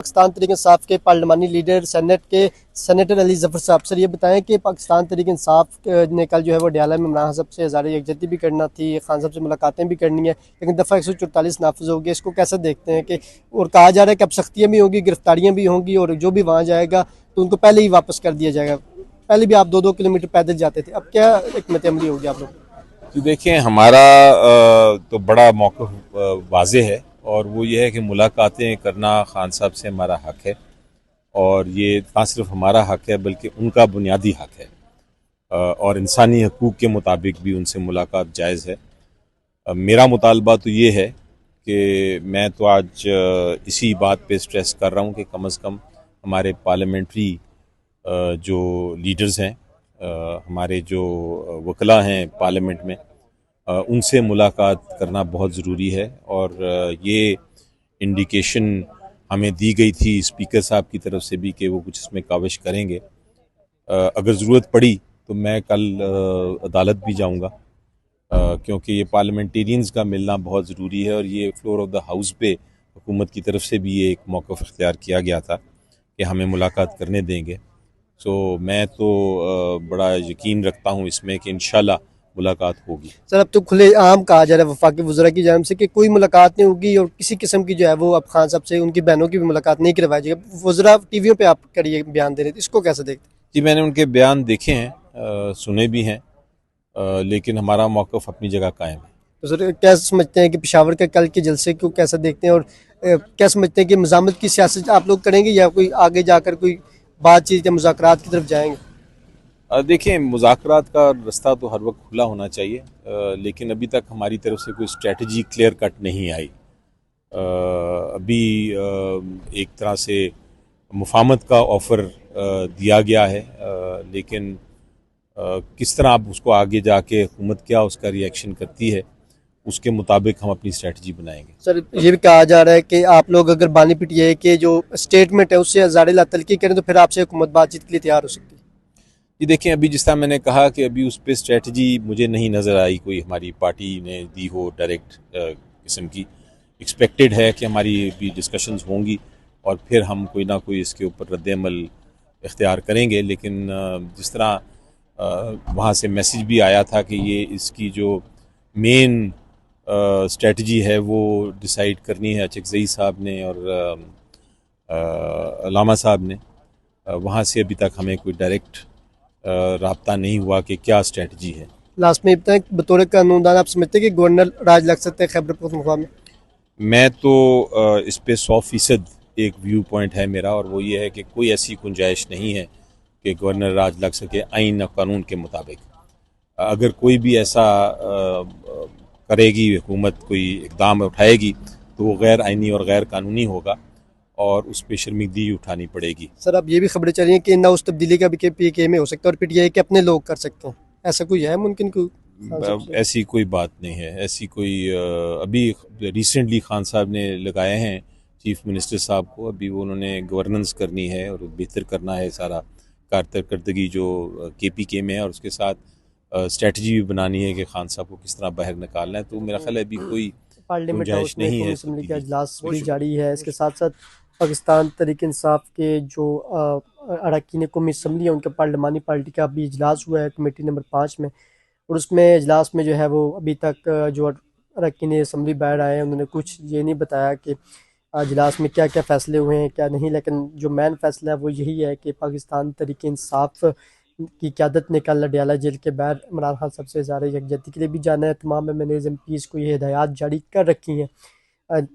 پاکستان تحریک انصاف کے پارلیمانی leader senator Ali Zafar صاحب، سر یہ بتائیں کہ پاکستان تحریک انصاف نے کل جو ہے وہ ڈیالہ میں عمران خان صاحب سے اظہار یکجہتی بھی کرنا تھی، خان صاحب سے ملاقاتیں بھی کرنی ہیں، لیکن دفعہ 144 نافذ ہو گیا، اس کو کیسے دیکھتے ہیں؟ کہ اور کہا جا رہا ہے کہ اب سختیاں بھی ہوں گی، گرفتاریاں بھی ہوں گی، اور جو بھی وہاں جائے گا تو ان کو پہلے ہی واپس کر دیا جائے گا۔ پہلے بھی آپ 2-2 کلومیٹر پیدل جاتے تھے، اب کیا حکمت عملی ہوگی آپ لوگ؟ تو دیکھیں ہمارا تو بڑا موقف واضح ہے، اور وہ یہ ہے کہ ملاقاتیں کرنا خان صاحب سے ہمارا حق ہے، اور یہ نہ صرف ہمارا حق ہے بلکہ ان کا بنیادی حق ہے، اور انسانی حقوق کے مطابق بھی ان سے ملاقات جائز ہے۔ میرا مطالبہ تو یہ ہے کہ میں تو آج اسی بات پہ سٹریس کر رہا ہوں کہ کم از کم ہمارے پارلیمنٹری جو لیڈرز ہیں، ہمارے جو وکلاء ہیں پارلیمنٹ میں، ان سے ملاقات کرنا بہت ضروری ہے، اور یہ انڈیکیشن ہمیں دی گئی تھی اسپیکر صاحب کی طرف سے بھی کہ وہ کچھ اس میں کاوش کریں گے۔ اگر ضرورت پڑی تو میں کل عدالت بھی جاؤں گا، کیونکہ یہ پارلیمنٹیرینز کا ملنا بہت ضروری ہے، اور یہ فلور آف دا ہاؤس پہ حکومت کی طرف سے بھی یہ ایک موقف اختیار کیا گیا تھا کہ ہمیں ملاقات کرنے دیں گے۔ سو میں تو بڑا یقین رکھتا ہوں اس میں کہ انشاءاللہ ملاقات ہوگی۔ سر اب تو کھلے عام کہا جا رہا ہے وفاقی وزراء کی جانب سے کہ کوئی ملاقات نہیں ہوگی، اور کسی قسم کی جو ہے وہ اب خان صاحب سے ان کی بہنوں کی بھی ملاقات نہیں کروائی جائے گی۔ وزراء ٹی ویوں پہ آپ کریے بیان دے رہے تھے، اس کو کیسے دیکھتے ہیں؟ جی میں نے ان کے بیان دیکھے ہیں، سنے بھی ہیں، لیکن ہمارا موقف اپنی جگہ قائم ہے۔ تو سر کیا سمجھتے ہیں کہ پشاور کے کل کے جلسے کو کیسے دیکھتے ہیں، اور کیا سمجھتے ہیں کہ مزاحمت کی سیاست آپ لوگ کریں گے یا کوئی آگے جا کر کوئی بات چیت یا مذاکرات کی طرف جائیں گے؟ دیکھیں مذاکرات کا رستہ تو ہر وقت کھلا ہونا چاہیے، لیکن ابھی تک ہماری طرف سے کوئی اسٹریٹجی کلیئر کٹ نہیں آئی۔ ابھی ایک طرح سے مفاہمت کا آفر دیا گیا ہے، لیکن کس طرح اب اس کو آگے جا کے حکومت کیا اس کا ریئیکشن کرتی ہے، اس کے مطابق ہم اپنی اسٹریٹجی بنائیں گے۔ سر یہ بھی کہا جا رہا ہے کہ آپ لوگ اگر بانی پی ٹی آئی کے جو اسٹیٹمنٹ ہے اس سے ہزارے لا تلقی کریں تو پھر آپ سے حکومت بات چیت کے لیے تیار ہو سکتی ہے۔ جی دیکھیں ابھی جس طرح میں نے کہا کہ ابھی اس پہ اسٹریٹجی مجھے نہیں نظر آئی کوئی ہماری پارٹی نے دی ہو ڈائریکٹ قسم کی۔ ایکسپیکٹڈ ہے کہ ہماری بھی ڈسکشنز ہوں گی، اور پھر ہم کوئی نہ کوئی اس کے اوپر رد عمل اختیار کریں گے، لیکن جس طرح وہاں سے میسیج بھی آیا تھا کہ یہ اس کی جو مین اسٹریٹجی ہے وہ ڈیسائیڈ کرنی ہے اچکزئی صاحب نے اور علامہ صاحب نے، وہاں سے ابھی تک ہمیں کوئی ڈائریکٹ رابطہ نہیں ہوا کہ کیا اسٹریٹجی ہے۔ لاسٹ میں بتائیں بطور قانون دان آپ سمجھتے ہیں کہ گورنر راج لگ سکتے ہیں خیبر پختونخوا میں؟ میں تو اس پہ 100% ایک ویو پوائنٹ ہے میرا، اور وہ یہ ہے کہ کوئی ایسی گنجائش نہیں ہے کہ گورنر راج لگ سکے آئین اور قانون کے مطابق۔ اگر کوئی بھی ایسا کرے گی حکومت، کوئی اقدام اٹھائے گی تو وہ غیر آئینی اور غیر قانونی ہوگا، اور اس پہ شرمندگی اٹھانی پڑے گی۔ سر اب یہ بھی خبریں چل رہی ہیں کہ نہ اس تبدیلی کا بھی پی کے میں ہو سکتا ہے اور پی ٹی آئی کے اپنے لوگ کر سکتے ہیں، ایسا کوئی ہے ممکن؟ ایسی کوئی بات نہیں ہے، ایسی کوئی ابھی ریسنٹلی خان صاحب نے لگائے ہیں چیف منسٹر صاحب کو، ابھی وہ انہوں نے گورننس کرنی ہے اور بہتر کرنا ہے سارا کارکردگی جو کے پی کے میں ہے، اور اس کے ساتھ اسٹریٹجی بھی بنانی ہے کہ خان صاحب کو کس طرح باہر نکالنا ہے۔ تو میرا خیال ہے ابھی کوئی پارلیمنٹ گنجائش ہاؤس میں نہیں قومی ہے۔ اسمبلی کا اجلاس بھی جاری ہے، اس کے ساتھ ساتھ پاکستان تحریک انصاف کے جو اراکین قومی اسمبلی ہے ان کے پارلیمانی پارٹی کا بھی اجلاس ہوا ہے کمیٹی نمبر 5 میں، اور اس میں اجلاس میں جو ہے وہ ابھی تک جو اراکین اسمبلی باہر آئے ہیں انہوں نے کچھ یہ نہیں بتایا کہ اجلاس میں کیا کیا فیصلے ہوئے ہیں کیا نہیں، لیکن جو مین فیصلہ ہے وہ یہی ہے کہ پاکستان تحریک انصاف کی قیادت نے کل اڈیالہ جیل کے باہر عمران خان صاحب سے اظہار یکجہتی کے لیے بھی جانا ہے۔ تمام M N As M Ps کو یہ ہدایات جاری کر رکھی ہیں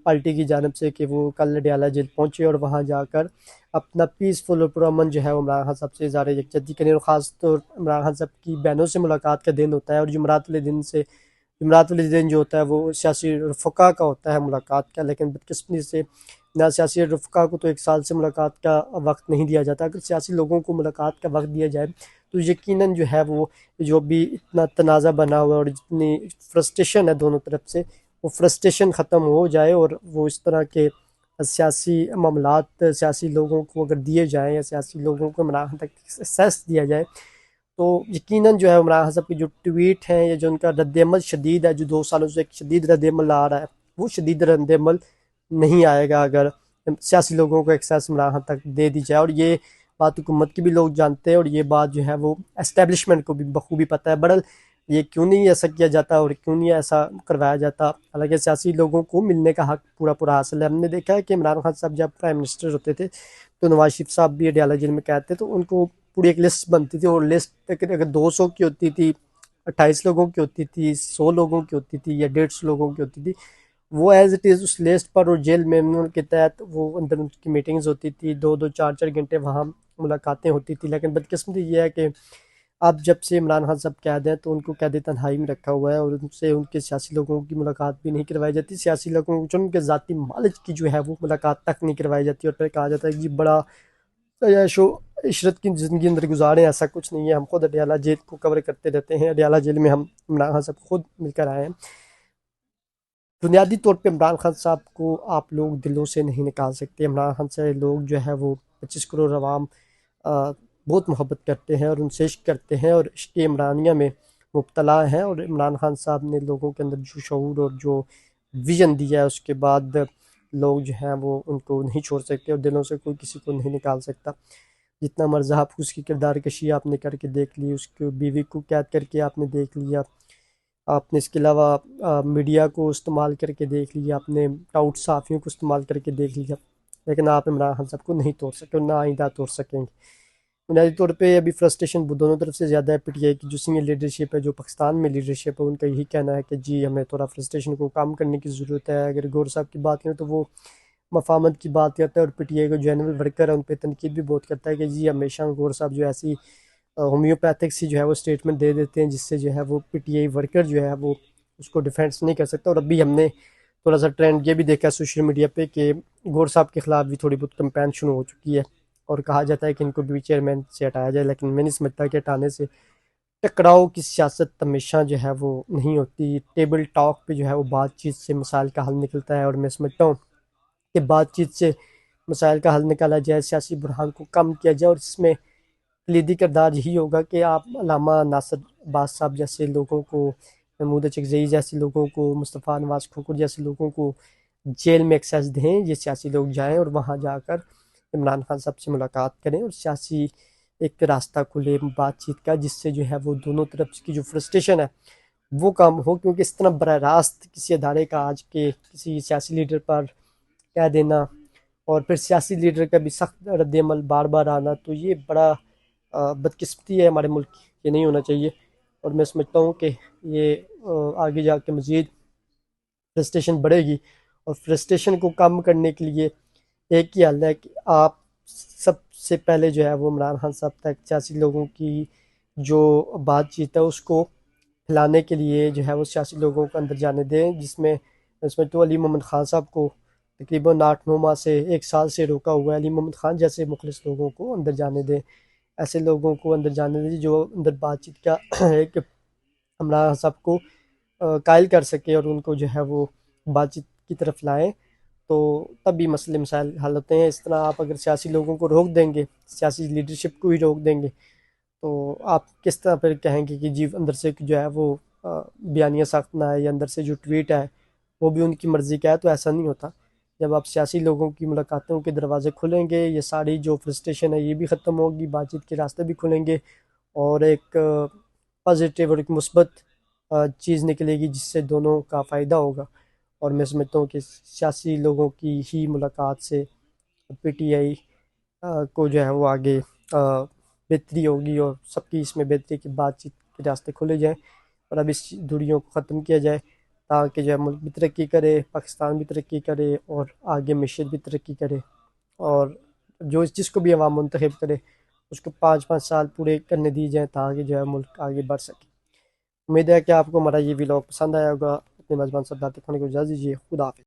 پارٹی کی جانب سے کہ وہ کل اڈیالہ جیل پہنچے اور وہاں جا کر اپنا پیسفل اور پرامن جو ہے وہ عمران خان صاحب سے اظہار یکجہتی کریں، اور خاص طور عمران خان صاحب کی بہنوں سے ملاقات کا دن ہوتا ہے، اور جمعرات والے دن جو ہوتا ہے وہ سیاسی رفقا کا ہوتا ہے ملاقات کا، لیکن بدقسمتی سے نہ سیاسی رفقا کو تو 1 سال سے ملاقات کا وقت نہیں دیا جاتا۔ اگر سیاسی لوگوں کو ملاقات کا وقت دیا جائے تو یقیناً جو ہے وہ جو بھی اتنا تنازع بنا ہوا ہے اور جتنی فرسٹریشن ہے دونوں طرف سے وہ فرسٹریشن ختم ہو جائے، اور وہ اس طرح کے سیاسی معاملات سیاسی لوگوں کو اگر دیے جائیں یا سیاسی لوگوں کو عمران خان تک ایکسیس دیا جائے تو یقیناً جو ہے عمران خان صاحب کی جو ٹویٹ ہیں یا جو ان کا رد عمل شدید ہے جو 2 سالوں سے ایک شدید رد عمل آ رہا ہے وہ شدید رد عمل نہیں آئے گا اگر سیاسی لوگوں کو ایکسیس عمران خان تک دے دی جائے. اور یہ بات حکومت کی بھی لوگ جانتے ہیں اور یہ بات جو ہے وہ اسٹیبلشمنٹ کو بھی بخوبی پتہ ہے. بہرحال یہ کیوں نہیں ایسا کیا جاتا اور کیوں نہیں ایسا کروایا جاتا؟ حالانکہ سیاسی لوگوں کو ملنے کا حق پورا پورا حاصل ہے. ہم نے دیکھا ہے کہ عمران خان صاحب جب پرائم منسٹر ہوتے تھے تو نواز شریف صاحب بھی اڈیالہ جیل میں قید تھے، تو ان کو پوری ایک لسٹ بنتی تھی، اور لسٹ اگر 200 کی ہوتی تھی، 28 لوگوں کی ہوتی تھی، 100 لوگوں کی ہوتی تھی یا 150 لوگوں کی ہوتی تھی، وہ ایز اٹ از اس لسٹ پر اور جیل میمون کے تحت وہ اندر ان کی میٹنگز ہوتی تھی، 2 2 4 4 گھنٹے وہاں ملاقاتیں ہوتی تھی. لیکن بدقسمتی یہ ہے کہ اب جب سے عمران خان صاحب قید ہیں تو ان کو قید تنہائی میں رکھا ہوا ہے اور ان سے ان کے سیاسی لوگوں کی ملاقات بھی نہیں کروائی جاتی. سیاسی لوگوں کو ان کے ذاتی مالک کی جو ہے وہ ملاقات تک نہیں کروائی جاتی، اور پھر کہا جاتا ہے کہ جی بڑا عیش و عشرت کی زندگی اندر گزارے. ایسا کچھ نہیں ہے. ہم خود اڈیالہ جیل کو کور کرتے رہتے ہیں، اڈیالہ جیل میں ہم عمران خان صاحب خود مل کر آئے ہیں. بنیادی طور پہ عمران خان صاحب کو آپ لوگ دلوں سے نہیں نکال سکتے. عمران خان سے لوگ جو ہے وہ 25 کروڑ عوام بہت محبت کرتے ہیں اور ان سے عشق کرتے ہیں اور عشق عمرانیہ میں مبتلا ہیں. اور عمران خان صاحب نے لوگوں کے اندر جو شعور اور جو ویژن دیا ہے اس کے بعد لوگ جو ہیں وہ ان کو نہیں چھوڑ سکتے اور دلوں سے کوئی کسی کو نہیں نکال سکتا. جتنا مرضی آپ اس کی کردار کشی آپ نے کر کے دیکھ لی، اس کی بیوی کو قید کر کے آپ نے دیکھ لیا، آپ نے اس کے علاوہ میڈیا کو استعمال کر کے دیکھ لیا، آپ نے ٹاؤٹ صحافیوں کو استعمال کر کے دیکھ لیا، لیکن آپ عمران خان صاحب کو نہیں توڑ سکے اور نہ آئندہ توڑ سکیں گے. بنیادی طور پہ ابھی فرسٹریشن دونوں طرف سے زیادہ ہے. پی ٹی آئی کی جو سینئر لیڈرشپ ہے، جو پاکستان میں لیڈرشپ ہے، ان کا یہی کہنا ہے کہ جی ہمیں تھوڑا فرسٹریشن کو کم کرنے کی ضرورت ہے. اگر گور صاحب کی بات کریں تو وہ مفاہمت کی بات کرتا ہے، اور پی ٹی آئی کا جنرل ورکر ہے ان پہ تنقید بھی بہت کرتا ہے کہ جی ہمیشہ گور صاحب جو ایسی ہومیوپیتھک سی جو ہے وہ اسٹیٹمنٹ دے دیتے ہیں جس سے جو ہے وہ پی ٹی آئی ورکر جو ہے وہ اس کو ڈیفینس نہیں کر سکتا. اور ابھی ہم نے تھوڑا سا ٹرینڈ یہ بھی دیکھا سوشل میڈیا پہ کہ گور صاحب کے خلاف بھی تھوڑی بہت کمپین شروع ہو چکی ہے اور کہا جاتا ہے کہ ان کو بھی چیئرمین سے ہٹایا جائے. لیکن میں نہیں سمجھتا کہ ہٹانے سے ٹکراؤ کی سیاست ہمیشہ جو ہے وہ نہیں ہوتی. ٹیبل ٹاک پہ جو ہے وہ بات چیت سے مسائل کا حل نکلتا ہے، اور میں سمجھتا ہوں کہ بات چیت سے مسائل کا حل نکالا جائے، سیاسی بحران کو کم کیا جائے. اور اس میں کلیدی کردار یہی ہوگا کہ آپ علامہ ناصر عباس صاحب جیسے لوگوں کو، محمود چکزئی جیسے لوگوں کو، مصطفیٰ نواز کھوکھر جیسے لوگوں کو جیل میں ایکسیس دیں. یہ سیاسی لوگ جائیں اور وہاں جا کر عمران خان صاحب سے ملاقات کریں اور سیاسی ایک راستہ کھلے بات چیت کا، جس سے جو ہے وہ دونوں طرف کی جو فرسٹریشن ہے وہ کم ہو. کیونکہ اس طرح براہ راست کسی ادارے کا آج کے کسی سیاسی لیڈر پر کہہ دینا اور پھر سیاسی لیڈر کا بھی سخت رد عمل بار بار آنا، تو یہ بڑا بدقسمتی ہے ہمارے ملک کی. یہ نہیں ہونا چاہیے. اور میں سمجھتا ہوں کہ یہ آگے جا کے مزید فرسٹریشن بڑھے گی، اور فرسٹریشن کو کم کرنے کے لیے ایک ہی حل ہے کہ آپ سب سے پہلے جو ہے وہ عمران خان صاحب تک سیاسی لوگوں کی جو بات چیت ہے اس کو پھیلانے کے لیے جو ہے وہ سیاسی لوگوں کو اندر جانے دیں، جس میں تو علی محمد خان صاحب کو تقریباً 8 9 ماہ سے 1 سال سے روکا ہوا ہے. علی محمد خان جیسے مخلص لوگوں کو اندر جانے دیں، ایسے لوگوں کو اندر جانے دیں جو اندر بات چیت کا ایک عمران خان صاحب کو قائل کر سکے اور ان کو جو ہے وہ بات چیت کی طرف لائیں، تو تب بھی مسئلے مسائل حل ہوتے ہیں. اس طرح آپ اگر سیاسی لوگوں کو روک دیں گے، سیاسی لیڈرشپ کو ہی روک دیں گے، تو آپ کس طرح پھر کہیں گے کہ جی اندر سے جو ہے وہ بیانیہ ساخت نہ ہے یا اندر سے جو ٹویٹ ہے وہ بھی ان کی مرضی کا ہے؟ تو ایسا نہیں ہوتا. جب آپ سیاسی لوگوں کی ملاقاتوں کے دروازے کھلیں گے، یہ ساری جو فرسٹریشن ہے یہ بھی ختم ہوگی، بات چیت کے راستے بھی کھلیں گے، اور ایک پازیٹیو اور ایک مثبت چیز نکلے گی جس سے دونوں کا فائدہ ہوگا. اور میں سمجھتا ہوں کہ سیاسی لوگوں کی ہی ملاقات سے پی ٹی آئی کو جو ہے وہ آگے بہتری ہوگی اور سب کی اس میں بہتری کی بات چیت کے راستے کھولے جائیں اور اب اس دوریوں کو ختم کیا جائے، تاکہ جو ہے ملک بھی ترقی کرے، پاکستان بھی ترقی کرے اور آگے معیشت بھی ترقی کرے، اور جس کو بھی عوام منتخب کرے اس کو 5 5 سال پورے کرنے دی جائیں تاکہ جو ہے ملک آگے بڑھ سکے. امید ہے کہ آپ کو ہمارا یہ ولاگ پسند آیا ہوگا. اپنے میزبان سردار تک ہونے کو اجازت دیجیے. خدا حافظ.